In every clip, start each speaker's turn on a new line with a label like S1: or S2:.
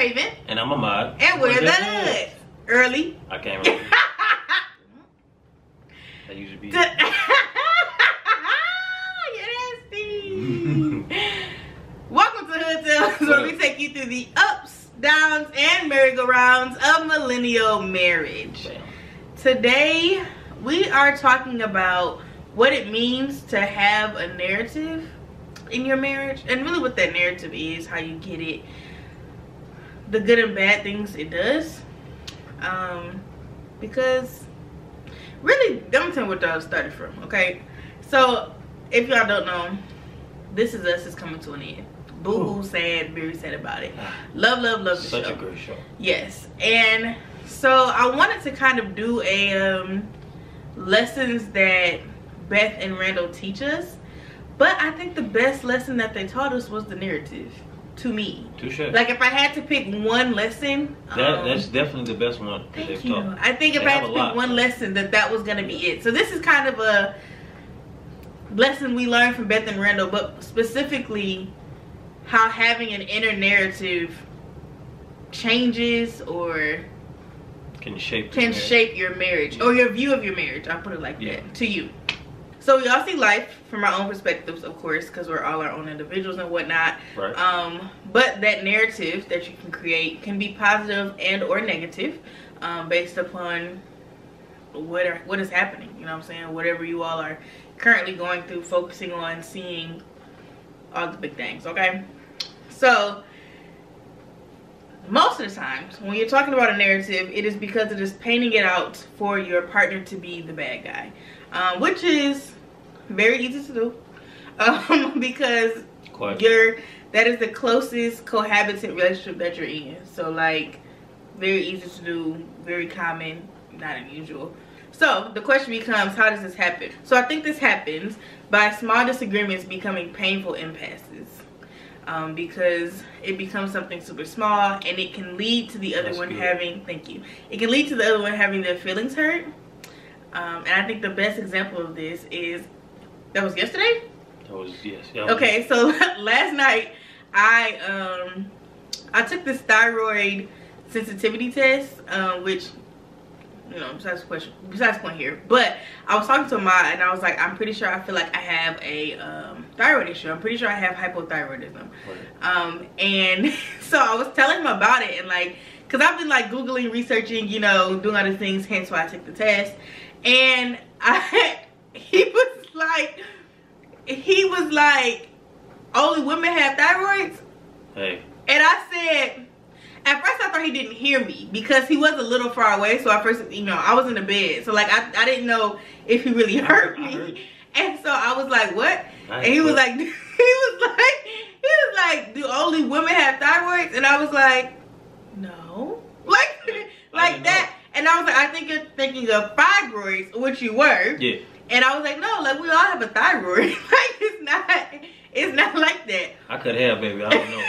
S1: Raven.
S2: And I'm Ahmaad.
S1: And we're the Hood. Early.
S2: I can't remember. That usually be.
S1: You're nasty. Welcome to Hood Tales, where we take you through the ups, downs, and merry-go-rounds of millennial marriage.
S2: Bam.
S1: Today, we are talking about what it means to have a narrative in your marriage, and really what that narrative is, how you get it, the good and bad things it does. Because really, I'm gonna tell you what that started from, okay? So if y'all don't know, This Is Us is coming to an end. Boo-hoo, sad, very sad about it. Love the show.
S2: Such a great show.
S1: Yes. And so I wanted to kind of do a lessons that Beth and Randall teach us, but I think the best lesson that they taught us was the narrative, to me.
S2: Touche.
S1: Like, if I had to pick one lesson,
S2: that's definitely the best one that they've taught.
S1: I think if I had to pick one lesson, that was gonna be it. So this is kind of a lesson we learned from Beth and Randall, but specifically how having an inner narrative changes or can shape your marriage, or your view of your marriage. I'll put it like that to you. So we all see life from our own perspectives, of course, because we're all our own individuals and whatnot.
S2: Right.
S1: But that narrative that you can create can be positive and or negative, based upon what is happening. You know what I'm saying? Whatever you all are currently going through, focusing on, seeing all the big things. Okay. So most of the times when you're talking about a narrative, it is because it is painting it out for your partner to be the bad guy, which is very easy to do, because that is the closest cohabitant relationship that you're in. So like, very easy to do, very common, not unusual. So the question becomes, how does this happen? So I think this happens by small disagreements becoming painful impasses. Because it becomes something super small, and it can lead to the other one having, it can lead to the other one having their feelings hurt. And I think the best example of this is, that was yesterday?
S2: That was, yes.
S1: Okay, so last night, I took this thyroid sensitivity test, which, you know, besides the point here. But I was talking to Ahmaad, and I was like, I'm pretty sure I feel like I have a thyroid issue. I'm pretty sure I have hypothyroidism. Right. And so I was telling him about it, and like, because I've been like Googling, researching, you know, doing other things, hence why I took the test. And he was like, only women have thyroids?
S2: Hey.
S1: And I said, at first I thought he didn't hear me because he was a little far away. So at first, you know, I was in the bed. So like, I didn't know if he really heard me. And so I was like, what? And he was like, do only women have thyroids? And I was like, no. Like that. And I was like, I think you're thinking of fibroids, which you were. Yeah. And I was like, no, like, we all have a thyroid. Like, it's not like that.
S2: I could have, baby. I don't know.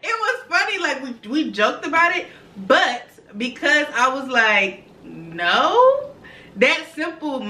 S1: It was funny, like, we joked about it, but because I was like, no, my simple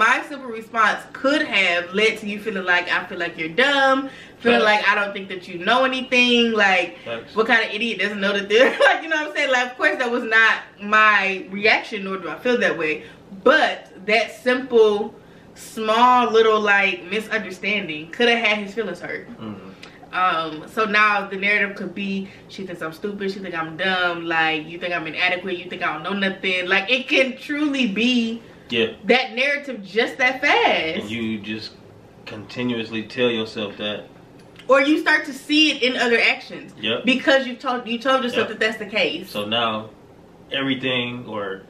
S1: response could have led to you feeling like, I feel like you're dumb, feeling like I don't think that you know anything, like, what kind of idiot doesn't know that they're, like, you know what I'm saying? Like, of course that was not my reaction, nor do I feel that way, but that simple, small little, like, misunderstanding could have had his feelings hurt. Mm-hmm. So now the narrative could be, she thinks I'm stupid, she thinks I'm dumb, like, you think I'm inadequate, you think I don't know nothing. Like, it can truly be that narrative just that fast. And
S2: you just continuously tell yourself that.
S1: Or you start to see it in other actions. Yep. Because you told yourself that that's the case. So
S2: now everything or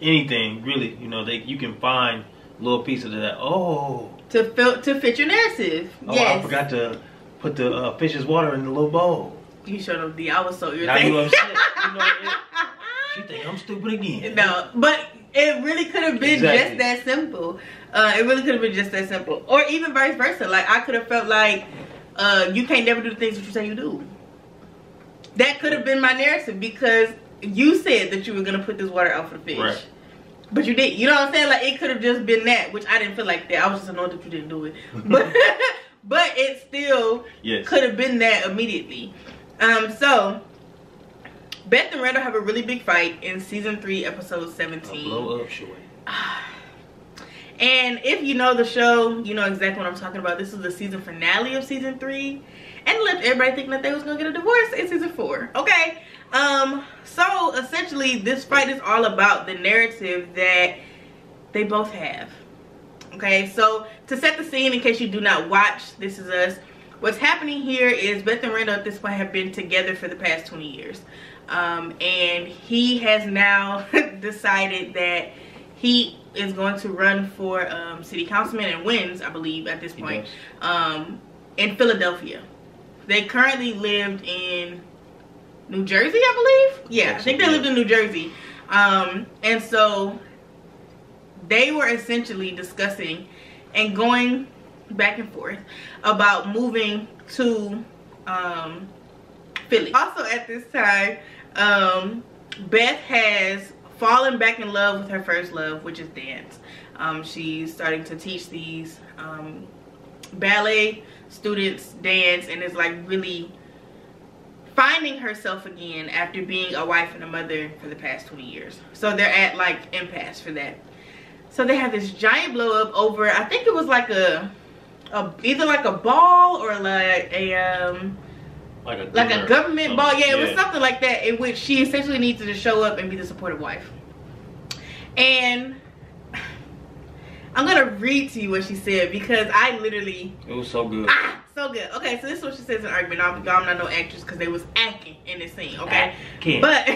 S2: anything really, you know, you can find little pieces of that. Oh.
S1: To fit your narrative.
S2: Oh, yes. I forgot to put the fish's water in the little bowl.
S1: You showed up. I was so irritated.
S2: Now you upset. You know, she think I'm stupid again.
S1: No, but it really could have been just that simple. It really could have been just that simple. Or even vice versa. Like, I could have felt like you can't never do the things that you say you do. That could have been my narrative, because you said that you were going to put this water out for the fish. Right. But you didn't. You know what I'm saying? Like, it could have just been that, which I didn't feel like that. I was just annoyed that you didn't do it. But it still could have been that immediately. So Beth and Randall have a really big fight in season 3, episode 17.
S2: A blow up short.
S1: And if you know the show, you know exactly what I'm talking about. This is the season finale of season 3, and left everybody thinking that they was gonna get a divorce in season 4. Okay, so essentially this fight is all about the narrative that they both have. Okay, so to set the scene in case you do not watch This Is Us, what's happening here is Beth and Randall at this point have been together for the past 20 years. And he has now decided that he is going to run for city councilman and wins, I believe, at this point, in Philadelphia. They currently lived in New Jersey, I believe. Yeah, I think they lived in New Jersey. And so they were essentially discussing and going back and forth about moving to Philly. Also at this time, Beth has fallen back in love with her first love, which is dance. She's starting to teach these ballet students dance, and is like really finding herself again after being a wife and a mother for the past 20 years. So they're at like impasse for that. So they have this giant blow up over, I think it was like either like a ball or like a government ball. Yeah, it was something like that, in which she essentially needs to just show up and be the supportive wife. And I'm gonna read to you what she said, because I literally,
S2: it was so good.
S1: So good. Okay, so this is what she says in argument. I'm not no actress, because they was acting in this scene. Okay, but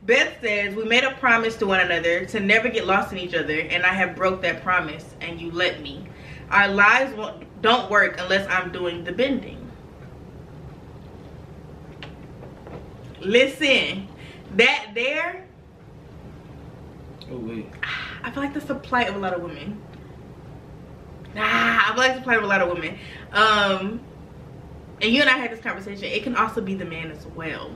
S1: Beth says, we made a promise to one another to never get lost in each other, and I have broke that promise, and you let me. Our lives don't work unless I'm doing the bending. Listen, that there, I feel like that's the plight of a lot of women. I feel like it's the plight of a lot of women. And you and I had this conversation. It can also be the man as well.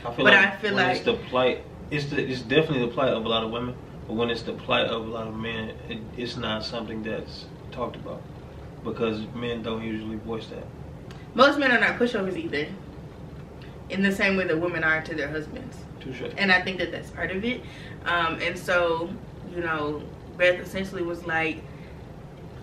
S1: I feel like
S2: it's the plight. It's definitely the plight of a lot of women. But when it's the plight of a lot of men, it's not something that's talked about, because men don't usually voice that.
S1: Most men are not pushovers either, in the same way that women are to their husbands.
S2: Touche.
S1: And I think that that's part of it. And so, you know, Beth essentially was like,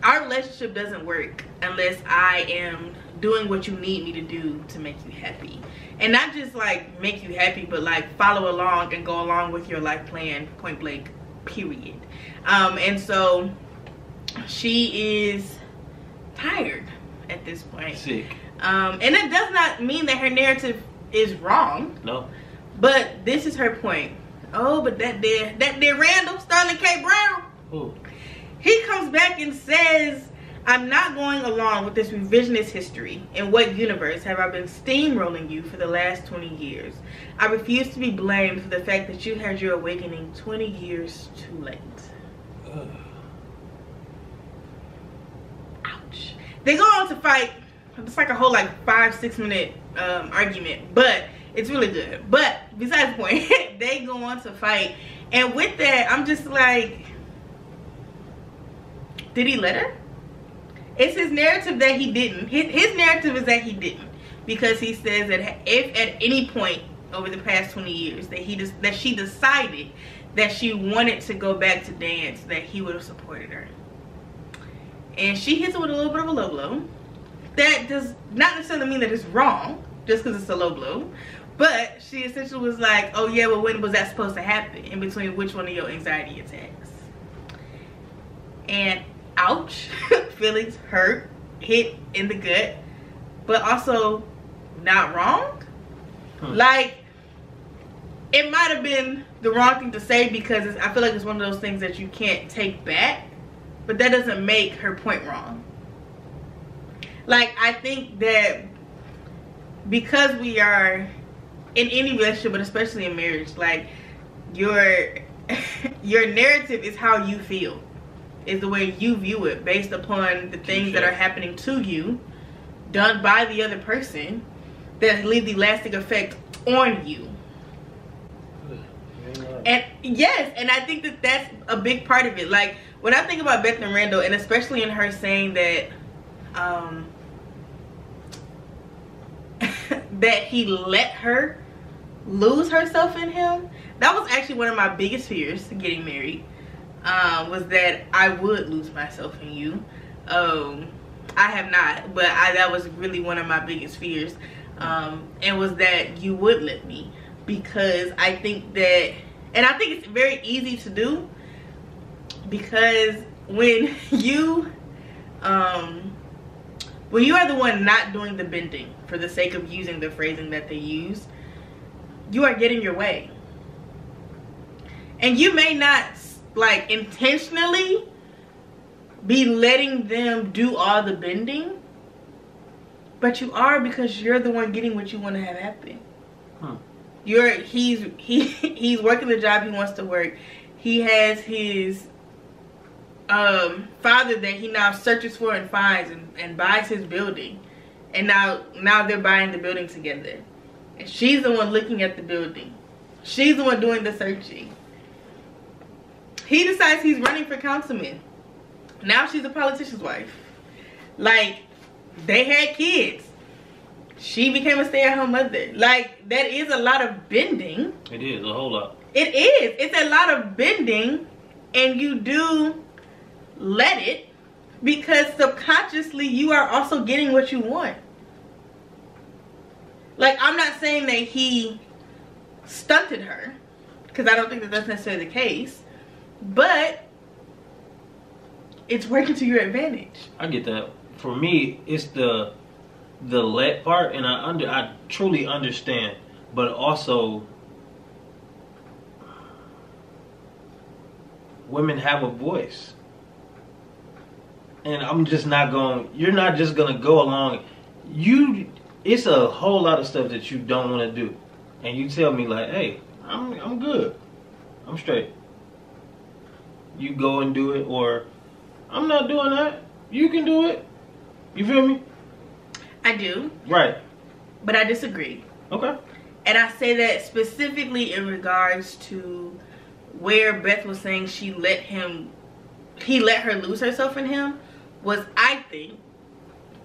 S1: our relationship doesn't work unless I am doing what you need me to do to make you happy. And not just like make you happy, but like follow along and go along with your life plan, point blank, period. And so she is tired at this point.
S2: Sick.
S1: And it does not mean that her narrative is wrong.
S2: No.
S1: But this is her point. Oh, but that dear Randall, Sterling K. Brown.
S2: Ooh.
S1: He comes back and says, I'm not going along with this revisionist history. In what universe have I been steamrolling you for the last 20 years? I refuse to be blamed for the fact that you had your awakening 20 years too late. Ouch. They go on to fight. It's like a whole like 5-6 minute argument, but it's really good. But besides the point, they go on to fight. And with that, I'm just like, did he let her? It's his narrative that he didn't. His narrative is that he didn't, because he says that if at any point over the past 20 years that she decided that she wanted to go back to dance, that he would have supported her. And she hits it with a little bit of a low blow. That does not necessarily mean that it's wrong, just because it's a low blow. But she essentially was like, oh yeah, well when was that supposed to happen? In between which one of your anxiety attacks? And ouch, feelings hurt, hit in the gut, but also not wrong. Like, it might have been the wrong thing to say, because I feel like it's one of those things that you can't take back, but that doesn't make her point wrong. Like, I think that because we are in any relationship, but especially in marriage, like, your narrative is how you feel, is the way you view it, based upon the things that are happening to you, done by the other person, that leave the lasting effect on you. And yes, and I think that that's a big part of it. Like, when I think about Beth and Randall, and especially in her saying that that he let her lose herself in him. That was actually one of my biggest fears getting married, was that I would lose myself in you. I have not, but that was really one of my biggest fears, and was that you would let me, because I think that, and I think it's very easy to do, because when you are the one not doing the bending for the sake of using the phrasing that they use, you are getting your way. And you may not like intentionally be letting them do all the bending, but you are, because you're the one getting what you want to have happen. He's working the job he wants to work. He has his father that he now searches for and finds, and buys his building, and now they're buying the building together, and she's the one looking at the building, she's the one doing the searching. He decides he's running for councilman. Now she's a politician's wife. Like, they had kids, she became a stay-at-home mother. Like, that is a lot of bending.
S2: It is a whole lot.
S1: It is. It's a lot of bending, and you do let it, because subconsciously you are also getting what you want. Like, I'm not saying that he stunted her, because I don't think that that's necessarily the case, but it's working to your advantage.
S2: I get that. For me, it's the let part, and I truly understand, but also women have a voice. And I'm just not going, you're not just going to go along. It's a whole lot of stuff that you don't want to do. And you tell me like, hey, I'm good. I'm straight. You go and do it, or I'm not doing that. You can do it. You feel me?
S1: I do.
S2: Right.
S1: But I disagree.
S2: Okay.
S1: And I say that specifically in regards to where Beth was saying he let her lose herself in him, was, I think,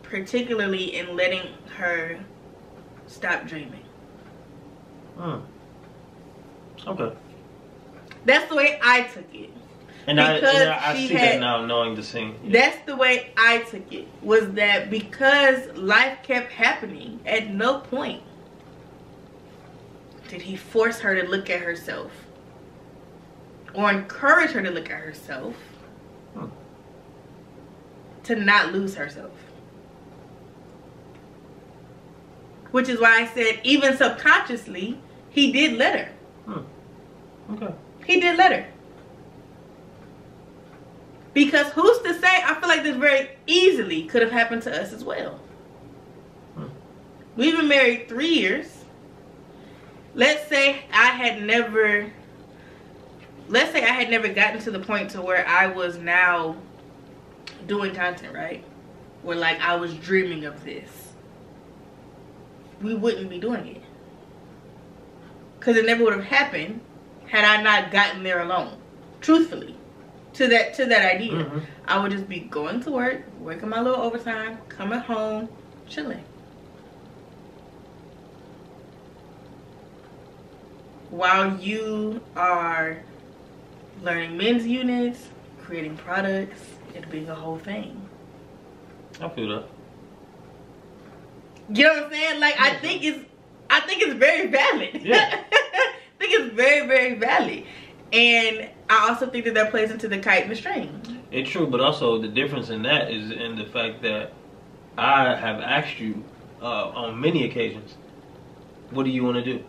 S1: particularly in letting her stop dreaming.
S2: Okay.
S1: That's the way I took it.
S2: And I see that now, knowing the scene. Yeah.
S1: That's the way I took it. Was that because life kept happening, at no point did he force her to look at herself or encourage her to look at herself to not lose herself. Which is why I said, even subconsciously, he did let her.
S2: Okay.
S1: He did let her. Because who's to say, I feel like this very easily could have happened to us as well. We've been married 3 years. Let's say I had never gotten to the point to where I was now doing content, right? Where like I was dreaming of this. We wouldn't be doing it. Because it never would have happened had I not gotten there alone. Truthfully. To that idea. I would just be going to work, working my little overtime, coming home, chilling. While you are learning men's units, creating products, it being a whole thing.
S2: I feel that.
S1: You know what I'm saying? Like, I think it's very valid.
S2: Yeah.
S1: I think it's very, very valid. And I also think that plays into the kite and the string.
S2: It's true, but also the difference in that is in the fact that I have asked you on many occasions, what do you want to do?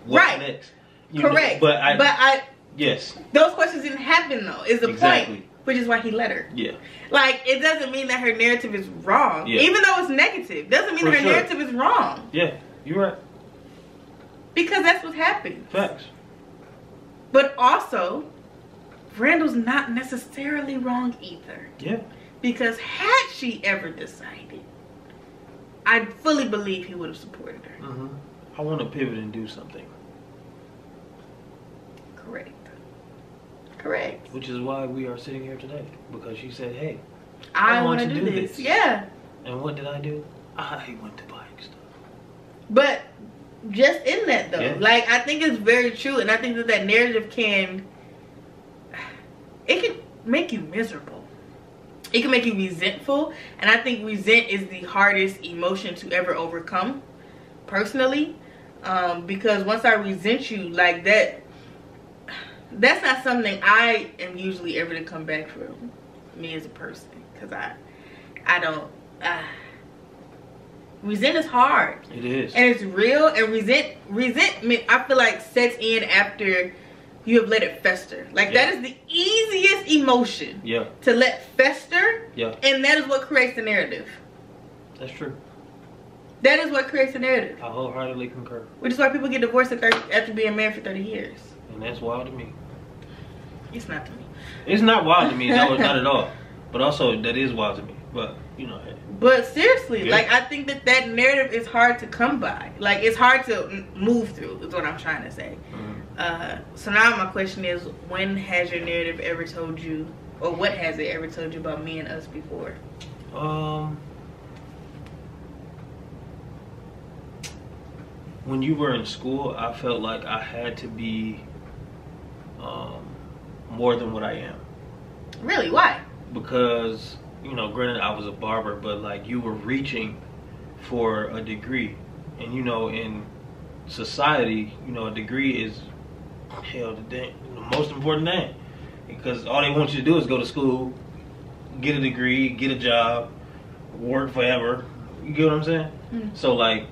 S2: What's next?
S1: Correct. But I
S2: yes.
S1: Those questions didn't happen though, is the point. Which is why he let her.
S2: Yeah.
S1: Like, it doesn't mean that her narrative is wrong. Yeah. Even though it's negative, doesn't mean her narrative is wrong.
S2: Yeah, you're right.
S1: Because that's what happens.
S2: Facts.
S1: But also, Randall's not necessarily wrong either.
S2: Yeah.
S1: Because had she ever decided, I fully believe he would have supported her.
S2: I want to pivot and do something.
S1: Correct. Correct.
S2: Which is why we are sitting here today. Because she said, hey,
S1: I want to do this. Yeah.
S2: And what did I do? I went to buying stuff.
S1: But just in that though.
S2: Yeah.
S1: Like, I think it's very true, and I think that narrative can make you miserable. It can make you resentful, and I think resent is the hardest emotion to ever overcome, personally, because once I resent you like that, that's not something I am usually ever to come back from, me as a person, because I don't. Resent is hard.
S2: It is,
S1: and it's real. And resentment, I feel like, sets in after you have let it fester. Like, that is the easiest emotion to let fester. And that is what creates the narrative.
S2: That's true.
S1: That is what creates the narrative.
S2: I wholeheartedly concur.
S1: Which is why people get divorced after being married for 30 years.
S2: And that's wild to me.
S1: It's not to me.
S2: It's not wild to me. No, it's not at all. But also, that is wild to me. But, you know.
S1: But seriously, like, I think that narrative is hard to come by. Like, it's hard to move through, is what I'm trying to say. So now my question is, when has your narrative ever told you, or what has it ever told you about me and us before?
S2: When you were in school, I felt like I had to be more than what I am.
S1: Really? Why?
S2: Because, you know, granted I was a barber, but like, you were reaching for a degree. And, you know, in society, you know, a degree is, hell, the most important thing. Because all they want you to do is go to school, get a degree, get a job, work forever. You get what I'm saying? So, like,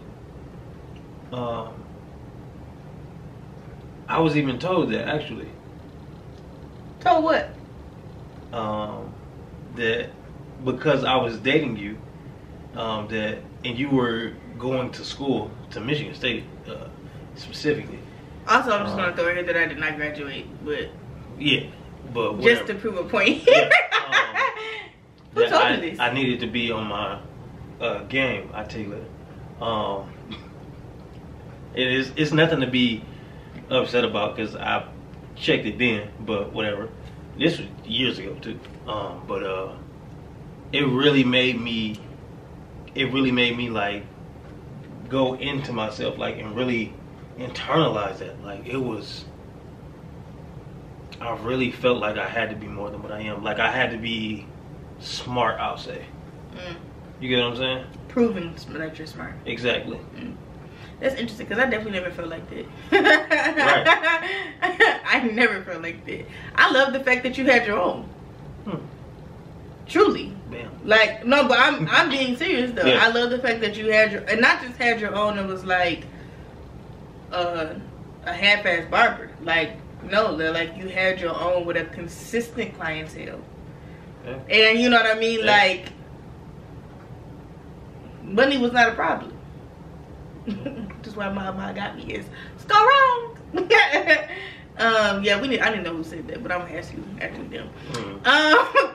S2: I was even told that, actually.
S1: Told what?
S2: That because I was dating you, and you were going to school, to Michigan State, specifically.
S1: Also, I'm just going to throw in here that I did not graduate, but...
S2: Yeah, but whatever.
S1: Just to prove a point here. Who told you this?
S2: I needed to be on my game, I tell you later. It's nothing to be upset about, because I checked it then, but whatever. This was years ago too. But it really made me like go into myself, like, and really internalize that. Like, I really felt like I had to be more than what I am. Like, I had to be smart, I'll say. You get what I'm saying?
S1: Proving that you're smart.
S2: Exactly.
S1: That's interesting, because I definitely never felt like that. Right. I never felt like that. I love the fact that you had your own. Truly.
S2: Bam.
S1: Like, no, but I'm being serious though.
S2: Yeah.
S1: I love the fact that you had your, and not just had your own, it was like a half-ass barber. Like, no, like, you had your own with a consistent clientele. Yeah. And you know what I mean? Yeah. Like, money was not a problem. Just why my mom got me is, let's go wrong. Yeah, I didn't know who said that, but I'm gonna ask you after them.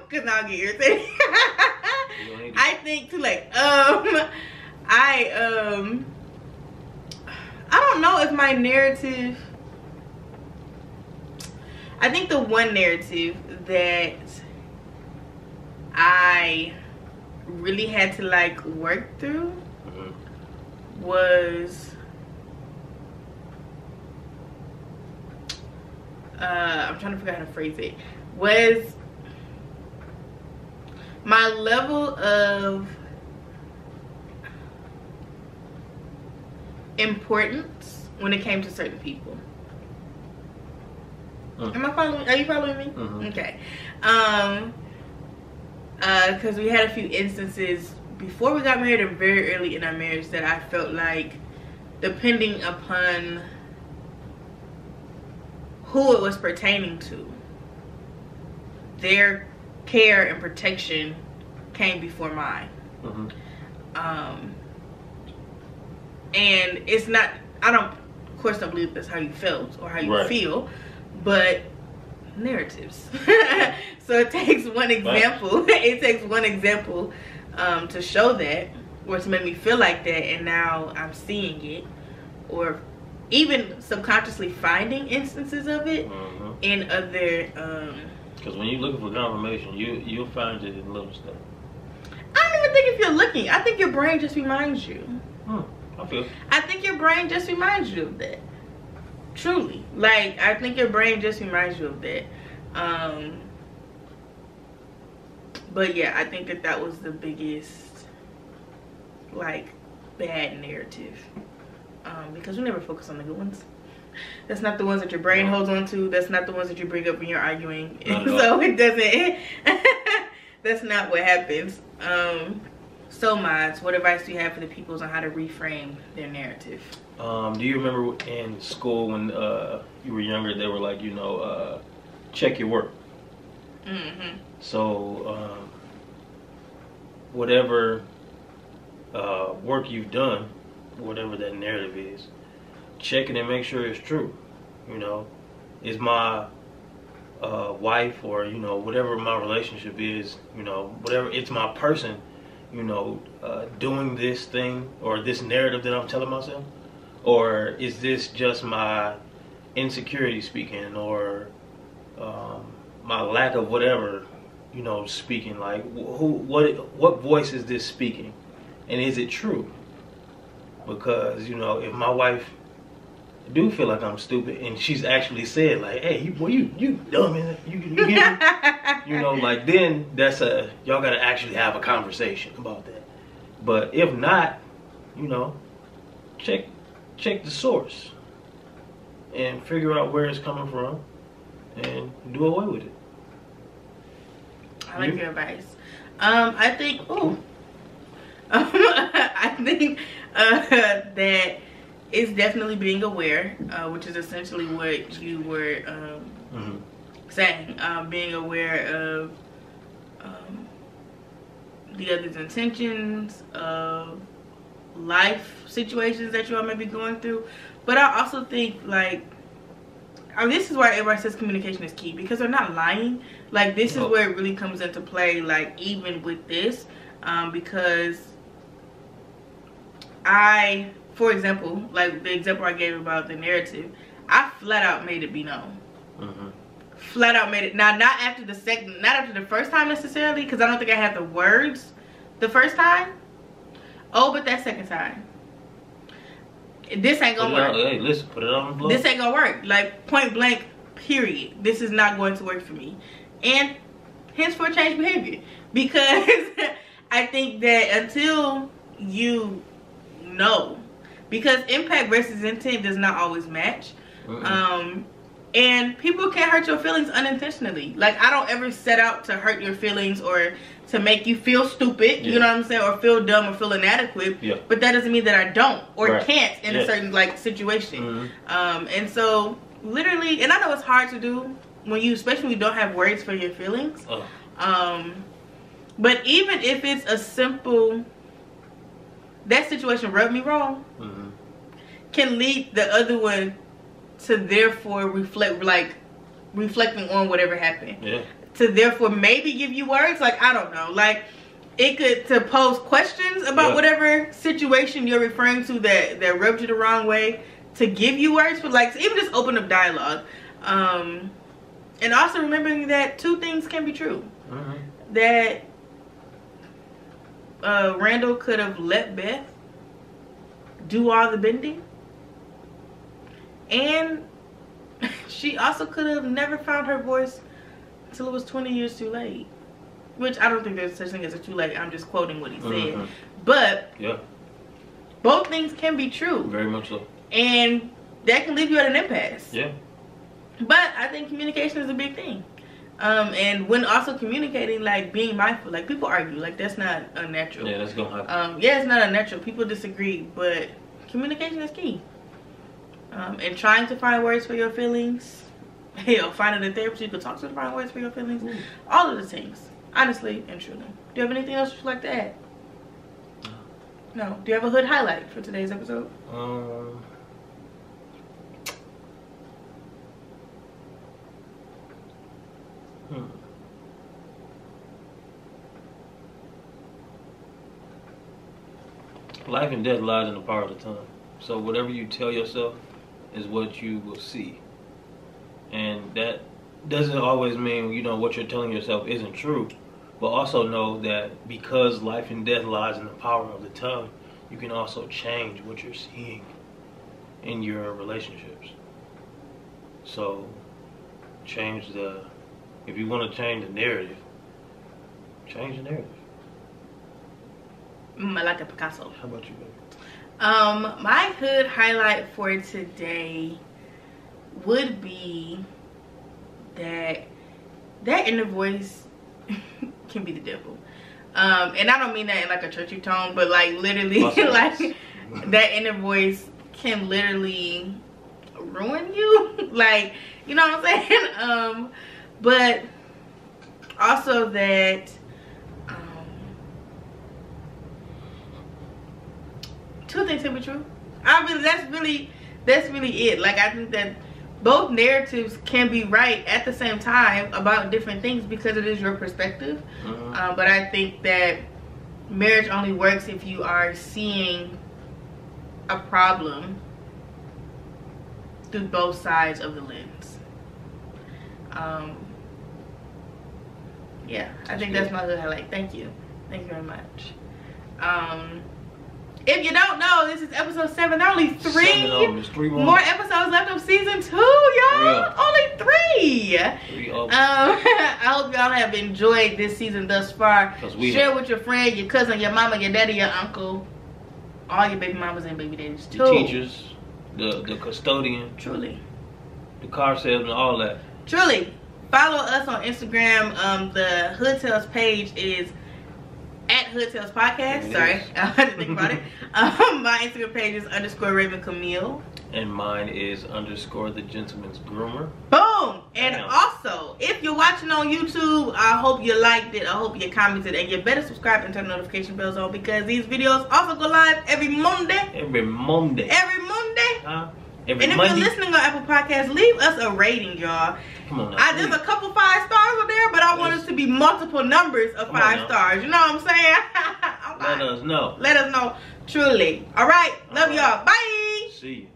S1: Cause now I'll get irritated. I think too late. I don't know if my narrative, I think the one narrative that I really had to like work through was I'm trying to figure out how to phrase it, was my level of importance when it came to certain people. Am I following? Are you following me? Okay. Because we had a few instances before we got married and very early in our marriage that I felt like, depending upon who it was pertaining to, their care and protection came before mine. And it's not, I don't, of course, don't believe that's how you felt or how you feel, but narratives. So it takes one example. It takes one example to show that, or to make me feel like that, and now I'm seeing it, or even subconsciously finding instances of it in other.
S2: Because when you're looking for confirmation, you'll find it in little stuff.
S1: I don't even think if you're looking. I think your brain just reminds you.
S2: I feel.
S1: I think your brain just reminds you of that. Truly. Like, I think your brain just reminds you of that. But yeah, I think that was the biggest, like, bad narrative. Because we never focus on the good ones. That's not the ones that your brain holds on to. That's not the ones that you bring up when you're arguing. So it doesn't, that's not what happens. So mods, what advice do you have for the peoples on how to reframe their narrative?
S2: Do you remember in school when you were younger, they were like, you know, check your work.
S1: Mm-hmm.
S2: So whatever work you've done, whatever that narrative is, check it and make sure it's true. You know, is my wife, or, you know, whatever my relationship is, you know, whatever, it's my person, you know, doing this thing or this narrative that I'm telling myself? Or is this just my insecurity speaking, or my lack of whatever, you know, speaking? Like, what voice is this speaking? And is it true? Because, you know, if my wife do feel like I'm stupid and she's actually said, like, hey, you dumb, you get me? You know, like, then that's y'all gotta actually have a conversation about that. But if not, you know, check the source and figure out where it's coming from and do away with it.
S1: I like your advice. I think I think that it's definitely being aware, which is essentially what you were saying. Being aware of the other's intentions, of life situations that you all may be going through. But I also think, like, this is why everybody says communication is key, because they're not lying. Like, this is where it really comes into play, like, even with this, because for example, like the example I gave about the narrative, I flat out made it be known. Flat out made it. Now, not after the first time necessarily, because I don't think I had the words the first time. Oh, but that second time, this ain't gonna work.
S2: Hey, listen, put it on the blog.
S1: This ain't gonna work. Like, point blank, period. This is not going to work for me. And henceforth, change behavior. Because I think that until you know, because impact versus intent does not always match. And people can hurt your feelings unintentionally. Like, I don't ever set out to hurt your feelings or to make you feel stupid, you know what I'm saying, or feel dumb or feel inadequate. But that doesn't mean that I don't or can't in a certain, like, situation. And so, literally, and I know it's hard to do when you, especially when you don't have words for your feelings. But even if it's a simple, that situation rubbed me wrong, can lead the other one to therefore reflecting on whatever happened. To therefore maybe give you words, like, I don't know, like, it could, to pose questions about whatever situation you're referring to that rubbed you the wrong way, to give you words, but, like, to even just open up dialogue. And also remembering that two things can be true. That Randall could have let Beth do all the bending, and she also could have never found her voice until it was 20 years too late. Which I don't think there's such thing as a too late. I'm just quoting what he said. But both things can be true.
S2: Very much so.
S1: And that can leave you at an impasse. But I think communication is a big thing. And when also communicating, like, being mindful. Like, people argue. Like, that's not unnatural.
S2: Yeah, that's gonna happen.
S1: Yeah, it's not unnatural. People disagree. But communication is key. And trying to find words for your feelings. Hell, finding a therapist you could talk to find words for your feelings. All of the things. Honestly and truly. Do you have anything else you'd like to add? No. Do you have a hood highlight for today's episode?
S2: Life and death lies in the power of the tongue. So whatever you tell yourself is what you will see. And that doesn't always mean, you know, what you're telling yourself isn't true. But also know that because life and death lies in the power of the tongue, you can also change what you're seeing in your relationships. So if you want to change the narrative, change the narrative.
S1: I like a Picasso.
S2: How about you, baby?
S1: My hood highlight for today would be that inner voice can be the devil. And I don't mean that in like a churchy tone, but like literally like that inner voice can literally ruin you. Like, you know what I'm saying? But also that two things can be true. That's really it. Like, I think that both narratives can be right at the same time about different things because it is your perspective. But I think that marriage only works if you are seeing a problem through both sides of the lens. Yeah, I think that's my hood highlight. Thank you very much. If you don't know, this is episode 7. There are only three more episodes left of season 2, y'all.
S2: Yeah.
S1: Only 3. I hope y'all have enjoyed this season thus far. Share with your friend, your cousin, your mama, your daddy, your uncle, all your baby mamas and baby daddies too.
S2: The teachers, the custodian,
S1: truly,
S2: the car salesman, all that.
S1: Truly, follow us on Instagram. The Hood Tales page is at Hood Tales Podcast. Sorry, I had to think about it. My Instagram page is _Raven Camille.
S2: And mine is _The Gentleman's Groomer.
S1: Boom! And also, if you're watching on YouTube, I hope you liked it. I hope you commented. And you better subscribe and turn the notification bells on because these videos also go live every Monday.
S2: Every Monday.
S1: Every Monday.
S2: Every
S1: and if
S2: Monday.
S1: you're listening on Apple Podcasts, leave us a rating, y'all.
S2: Come on now.
S1: There's a couple 5 stars on there, but I want us to be multiple numbers of 5 stars. You know what I'm saying?
S2: Let us know.
S1: Let us know. Truly. All right. Love y'all. Bye.
S2: See you.